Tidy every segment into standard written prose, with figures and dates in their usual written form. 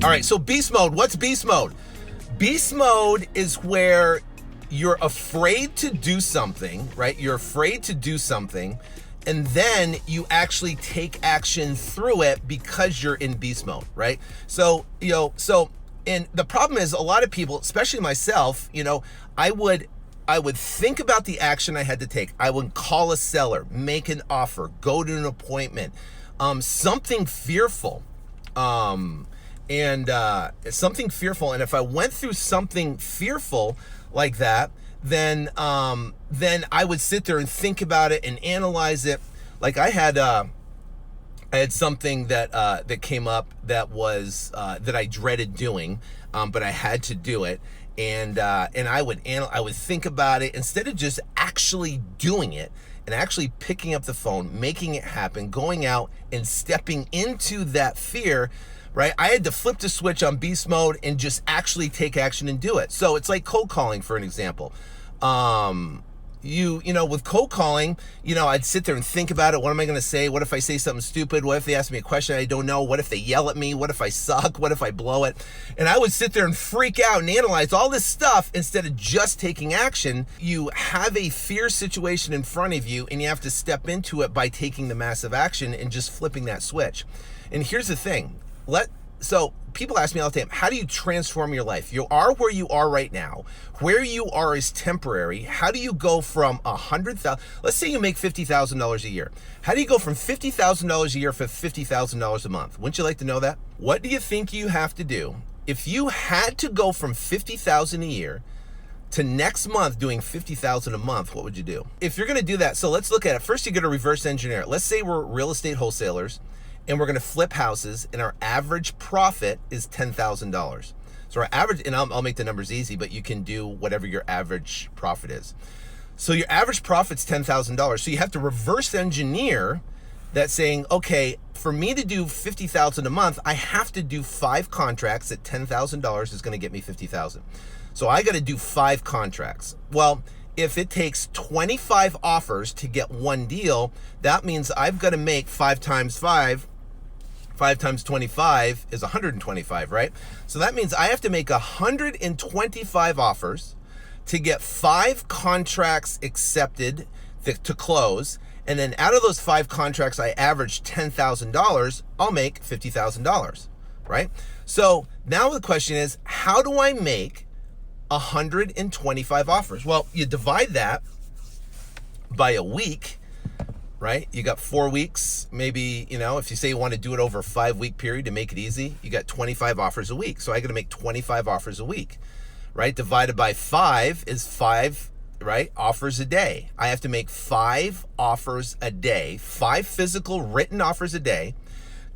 All right, so beast mode. What's beast mode? Beast mode is where you're afraid to do something, right? You're afraid to do something, and then you actually take action through it because you're in beast mode, right? So, and the problem is a lot of people, especially myself, I would think about the action I had to take. I would call a seller, make an offer, go to an appointment, something fearful. Something fearful. And if I went through something fearful like that, then I would sit there and think about it and analyze it. Like I had something that came up that was that I dreaded doing, but I had to do it. And I would think about it instead of just actually doing it and actually picking up the phone, making it happen, going out and stepping into that fear. Right? I had to flip the switch on beast mode and just actually take action and do it. So it's like cold calling, for an example. With cold calling, I'd sit there and think about it. What am I going to say? What if I say something stupid? What if they ask me a question I don't know? What if they yell at me? What if I suck? What if I blow it? And I would sit there and freak out and analyze all this stuff instead of just taking action. You have a fear situation in front of you and you have to step into it by taking the massive action and just flipping that switch. And here's the thing. So people ask me all the time, how do you transform your life? You are where you are right now. Where you are is temporary. How do you go from $100,000? Let's say you make $50,000 a year. How do you go from $50,000 a year for $50,000 a month? Wouldn't you like to know that? What do you think you have to do if you had to go from $50,000 a year to next month doing $50,000 a month? What would you do? If you're going to do that, so let's look at it. First, you got to reverse engineer it. Let's say we're real estate wholesalers, and we're going to flip houses, and our average profit is $10,000. So our average, and I'll make the numbers easy, but you can do whatever your average profit is. So your average profit's $10,000. So you have to reverse engineer that, saying, okay, for me to do $50,000 a month, I have to do 5 contracts at $10,000 is going to get me $50,000. So I got to do 5 contracts. Well, if it takes 25 offers to get one deal, that means I've got to make 5 times 5 times 25 is 125, right? So that means I have to make 125 offers to get 5 contracts accepted to close. And then out of those 5 contracts, I average $10,000, I'll make $50,000, right? So now the question is, how do I make 125 offers? Well, you divide that by a week, right? You got 4 weeks, maybe, if you say you want to do it over a 5-week period to make it easy, you got 25 offers a week. So I got to make 25 offers a week, right? Divided by 5 is 5, right? Offers a day. I have to make 5 offers a day, 5 physical written offers a day,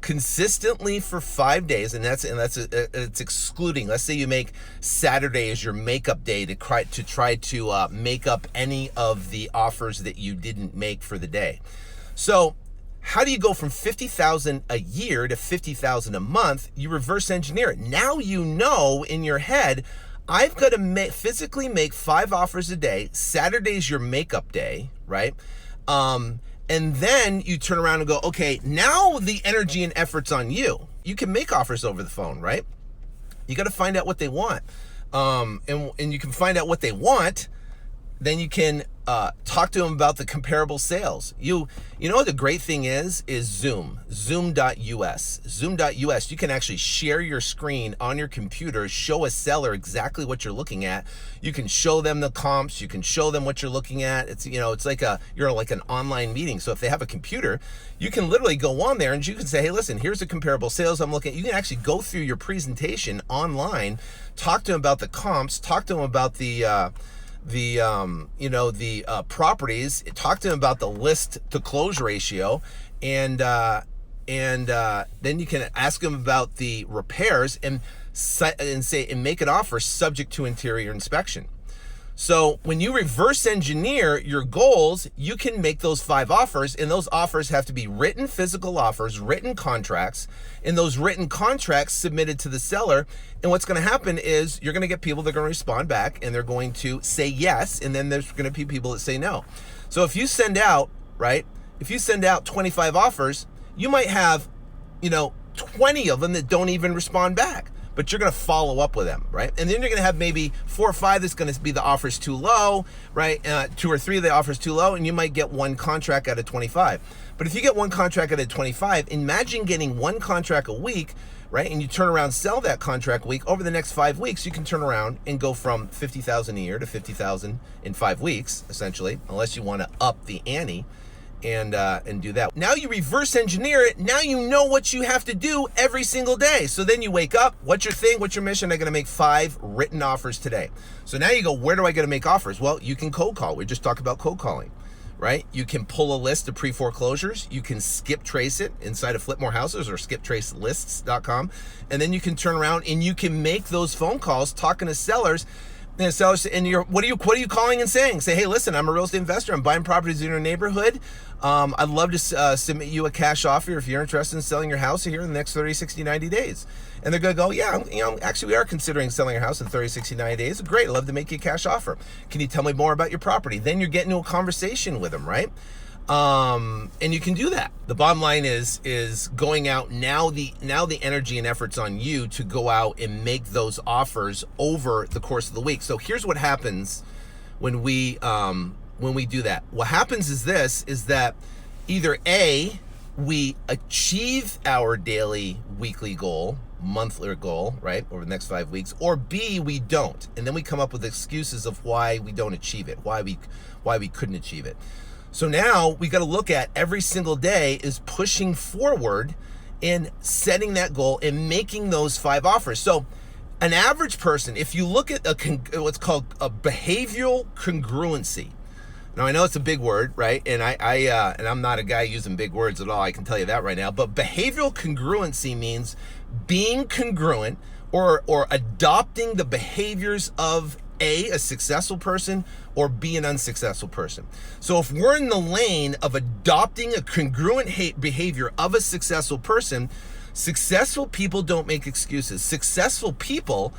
consistently for 5 days, and it's excluding. Let's say you make Saturday as your makeup day to try to make up any of the offers that you didn't make for the day. So how do you go from $50,000 a year to $50,000 a month? You reverse engineer it. Now in your head, I've got to physically make 5 offers a day. Saturday's your makeup day, right? And then you turn around and go, okay, now the energy and effort's on you. You can make offers over the phone, right? You got to find out what they want. And you can find out what they want, then you can talk to them about the comparable sales. You know what the great thing is Zoom.us. Zoom.us, you can actually share your screen on your computer, show a seller exactly what you're looking at. You can show them the comps, you can show them what you're looking at. It's like you're like an online meeting. So if they have a computer, you can literally go on there and you can say, hey, listen, here's the comparable sales I'm looking at. You can actually go through your presentation online, talk to them about the comps, talk to them about the properties, talk to them about the list to close ratio, and then you can ask them about the repairs and make an offer subject to interior inspection. So when you reverse engineer your goals, you can make those 5 offers, and those offers have to be written physical offers, written contracts, and those written contracts submitted to the seller. And what's going to happen is you're going to get people that are going to respond back, and they're going to say yes, and then there's going to be people that say no. So if you send out 25 offers, you might have 20 of them that don't even respond back. but you're going to follow up with them, right? And then you're going to have maybe 4 or 5 that's going to be the offer's too low, right? 2 or 3 of the offer's too low, and you might get 1 contract out of 25. But if you get 1 contract out of 25, imagine getting 1 contract a week, right? And you turn around, sell that contract week. Over the next 5 weeks, you can turn around and go from $50,000 a year to $50,000 in 5 weeks, essentially, unless you want to up the ante and do that. Now you reverse engineer it. Now you know what you have to do every single day. So then you wake up. What's your thing? What's your mission? I'm going to make 5 written offers today. So now you go, where do I get to make offers? Well, you can cold call. We just talked about cold calling. Right? You can pull a list of pre-foreclosures. You can skip trace it inside of Flip More Houses or skiptracelists.com. And then you can turn around and you can make those phone calls talking to sellers. And sellers, and what are you calling and saying? Say, hey, listen, I'm a real estate investor. I'm buying properties in your neighborhood. I'd love to submit you a cash offer if you're interested in selling your house here in the next 30, 60, 90 days. And they're going to go, yeah, actually we are considering selling your house in 30, 60, 90 days. Great, I'd love to make you a cash offer. Can you tell me more about your property? Then you're getting into a conversation with them, right? And you can do that. The bottom line is going out now. The energy and effort's on you to go out and make those offers over the course of the week. So here's what happens when we do that. What happens is that either A, we achieve our daily, weekly goal, monthly goal, right, over the next 5 weeks, or B, we don't. And then we come up with excuses of why we don't achieve it, why we couldn't achieve it. So now we got to look at every single day is pushing forward and setting that goal and making those 5 offers. So an average person, if you look at what's called a behavioral congruency. Now I know it's a big word, right? And I'm not a guy using big words at all. I can tell you that right now. But behavioral congruency means being congruent or adopting the behaviors of A, successful person, or B, an unsuccessful person. So if we're in the lane of adopting a congruent behavior of a successful person, successful people don't make excuses. Successful people,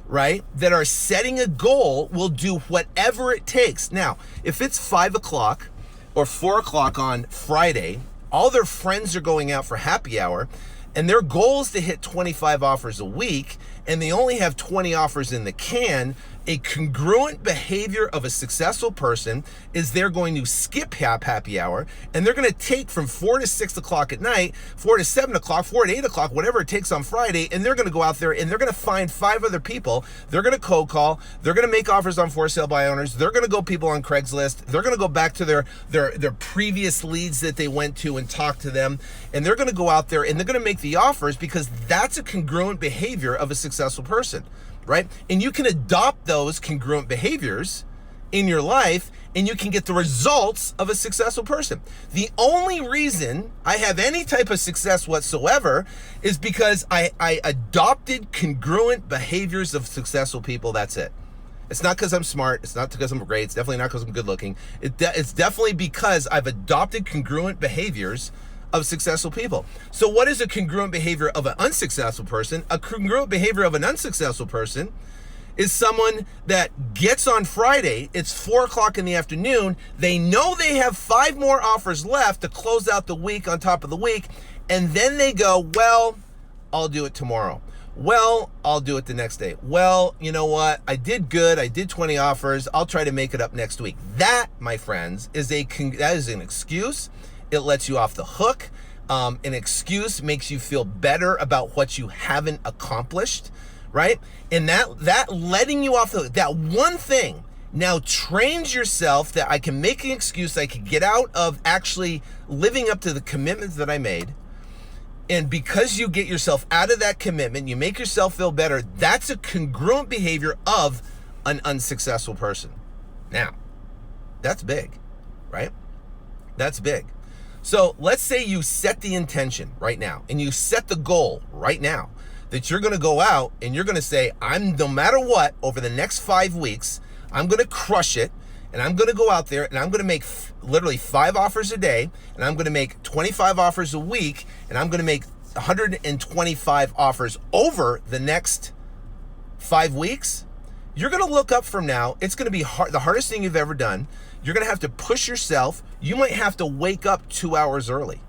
right, that are setting a goal will do whatever it takes. Now, if it's 5 o'clock or 4 o'clock on Friday, all their friends are going out for happy hour, and their goal is to hit 25 offers a week, and they only have 20 offers in the can, a congruent behavior of a successful person is they're going to skip happy hour, and they're going to take from 4 to 6 o'clock at night, 4 to 7 o'clock, 4 to 8 o'clock, whatever it takes on Friday, and they're going to go out there and they're going to find 5 other people. They're going to cold call. They're going to make offers on for sale by owners. They're going to go people on Craigslist. They're going to go back to their previous leads that they went to and talk to them, and they're going to go out there and they're going to make the offers because that's a congruent behavior of a successful person. Right? And you can adopt those congruent behaviors in your life and you can get the results of a successful person. The only reason I have any type of success whatsoever is because I adopted congruent behaviors of successful people. That's it. It's not because I'm smart. It's not because I'm great. It's definitely not because I'm good looking. It's definitely because I've adopted congruent behaviors of successful people. So what is a congruent behavior of an unsuccessful person? A congruent behavior of an unsuccessful person is someone that gets on Friday, it's 4 o'clock in the afternoon, they know they have 5 more offers left to close out the week on top of the week, and then they go, well, I'll do it tomorrow. Well, I'll do it the next day. Well, you know what? I did good. I did 20 offers. I'll try to make it up next week. That, my friends, that is an excuse. It lets you off the hook. An excuse makes you feel better about what you haven't accomplished, right? And that letting you off the hook, that one thing now trains yourself that I can make an excuse, I can get out of actually living up to the commitments that I made. And because you get yourself out of that commitment, you make yourself feel better. That's a congruent behavior of an unsuccessful person. Now, that's big, right? That's big. So let's say you set the intention right now and you set the goal right now that you're going to go out and you're going to say, no matter what, over the next 5 weeks, I'm going to crush it. And I'm going to go out there and I'm going to make literally 5 offers a day, and I'm going to make 25 offers a week, and I'm going to make 125 offers over the next 5 weeks. You're going to look up from now. It's going to be the hardest thing you've ever done. You're going to have to push yourself. You might have to wake up 2 hours early,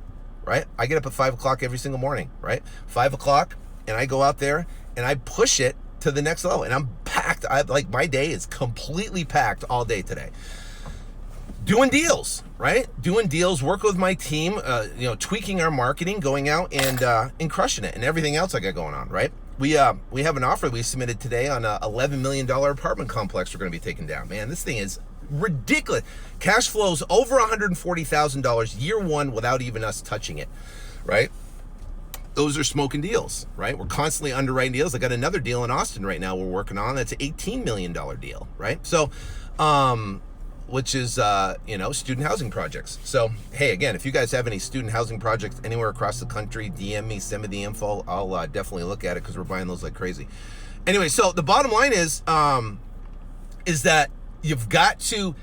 right? I get up at 5 o'clock every single morning, right? 5 o'clock, and I go out there and I push it to the next level, and I'm packed. My day is completely packed all day today. Doing deals, right? Doing deals, working with my team, tweaking our marketing, going out and crushing it, and everything else I got going on, right? We have an offer we submitted today on a $11 million apartment complex we're going to be taking down. Man, this thing is ridiculous. Cash flows over $140,000 year one without even us touching it, right? Those are smoking deals, right? We're constantly underwriting deals. I got another deal in Austin right now we're working on. That's an $18 million deal, right? So, which is, student housing projects. So, hey, again, if you guys have any student housing projects anywhere across the country, DM me, send me the info. I'll definitely look at it because we're buying those like crazy. Anyway, so the bottom line is that you've got to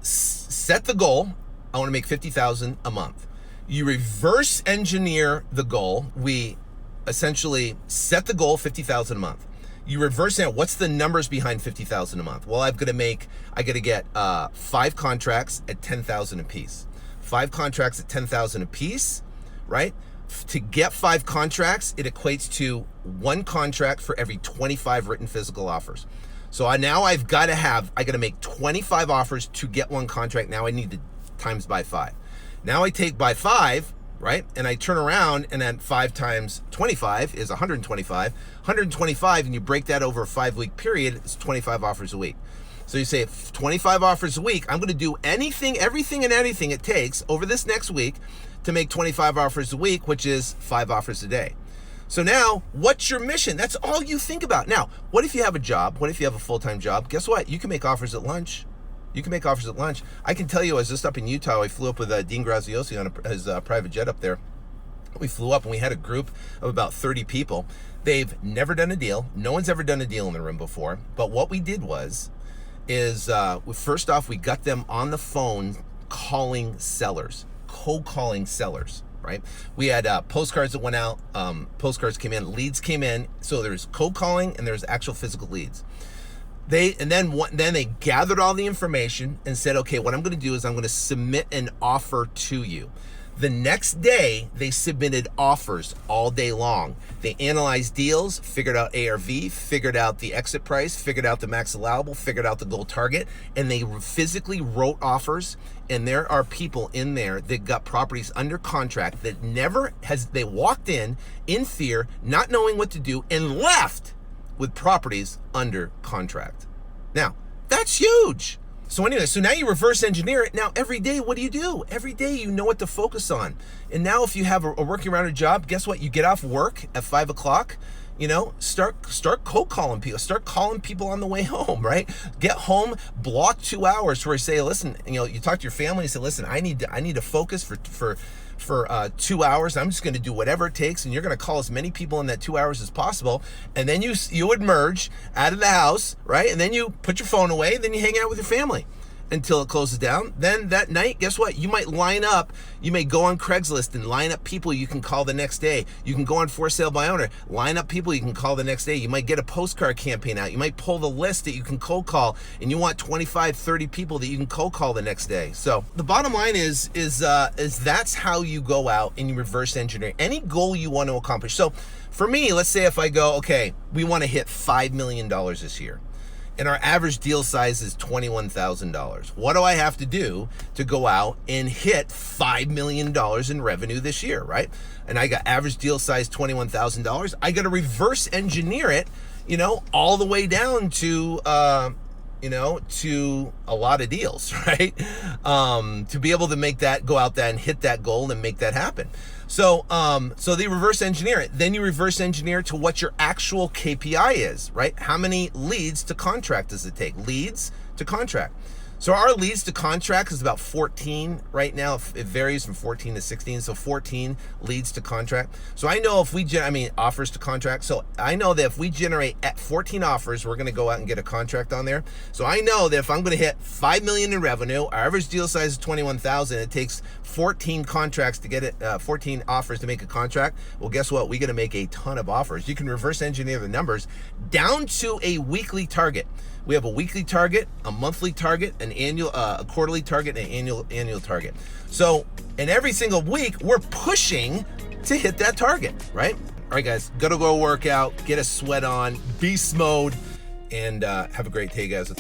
set the goal. I want to make $50,000 a month. You reverse engineer the goal. We essentially set the goal $50,000 a month. You reverse it. What's the numbers behind $50,000 a month? Well, I got to get 5 contracts at $10,000 a piece. 5 contracts at $10,000 a piece, right? To get 5 contracts, it equates to 1 contract for every 25 written physical offers. So I got to make 25 offers to get 1 contract. Now I need to times by 5. Now I take by 5, right? And I turn around, and then 5 times 25 is 125. 125, and you break that over a 5-week period, it's 25 offers a week. So you say 25 offers a week, I'm going to do everything and anything it takes over this next week to make 25 offers a week, which is 5 offers a day. So now, what's your mission? That's all you think about. Now, what if you have a job? What if you have a full-time job? Guess what? You can make offers at lunch. I can tell you, I was just up in Utah. I flew up with Dean Graziosi on his private jet up there. We flew up and we had a group of about 30 people. They've never done a deal. No one's ever done a deal in the room before. But what we did first off, we got them on the phone calling sellers, cold calling sellers, right? We had postcards that went out, postcards came in, leads came in. So there's cold calling and there's actual physical leads. Then they gathered all the information and said, okay, what I'm going to do is I'm going to submit an offer to you. The next day, they submitted offers all day long. They analyzed deals, figured out ARV, figured out the exit price, figured out the max allowable, figured out the goal target, and they physically wrote offers. And there are people in there that got properties under contract that they walked in fear, not knowing what to do, and left with properties under contract. Now, that's huge. So anyway, now you reverse engineer it. Now, every day, what do? Every day, you know what to focus on. And now if you have a working around a job, guess what? You get off work at 5 o'clock, start cold calling people, start calling people on the way home, right? Get home, block 2 hours where you say, listen, you talk to your family and say, listen, I need to focus for 2 hours. I'm just going to do whatever it takes, and you're going to call as many people in that 2 hours as possible. And then you would emerge out of the house, right? And then you put your phone away, then you hang out with your family until it closes down. Then that night, guess what? You might go on Craigslist and line up people you can call the next day. You can go on For Sale by Owner, line up people you can call the next day. You might get a postcard campaign out. You might pull the list that you can cold call, and you want 25, 30 people that you can cold call the next day. So the bottom line is that's how you go out and you reverse engineer any goal you want to accomplish. So for me, let's say if I go, okay, we want to hit $5 million this year, and our average deal size is $21,000. What do I have to do to go out and hit $5 million in revenue this year, right? And I got average deal size $21,000. I got to reverse engineer it, all the way down to, to a lot of deals, right? To be able to make that, go out there and hit that goal and make that happen. So they reverse engineer it. Then you reverse engineer to what your actual KPI is, right? How many leads to contract does it take? Leads to contract. So our leads to contract is about 14 right now. It varies from 14 to 16. So 14 leads to contract. So I know offers to contract. So I know that if we generate at 14 offers, we're going to go out and get a contract on there. So I know that if I'm going to hit $5 million in revenue, our average deal size is $21,000. It takes 14 contracts to get it, 14 offers to make a contract. Well, guess what? We're going to make a ton of offers. You can reverse engineer the numbers down to a weekly target. We have a weekly target, a monthly target, an annual, a quarterly target, and an annual target. So in every single week, we're pushing to hit that target, right? All right, guys, gotta go work out, get a sweat on, beast mode, and have a great day, guys.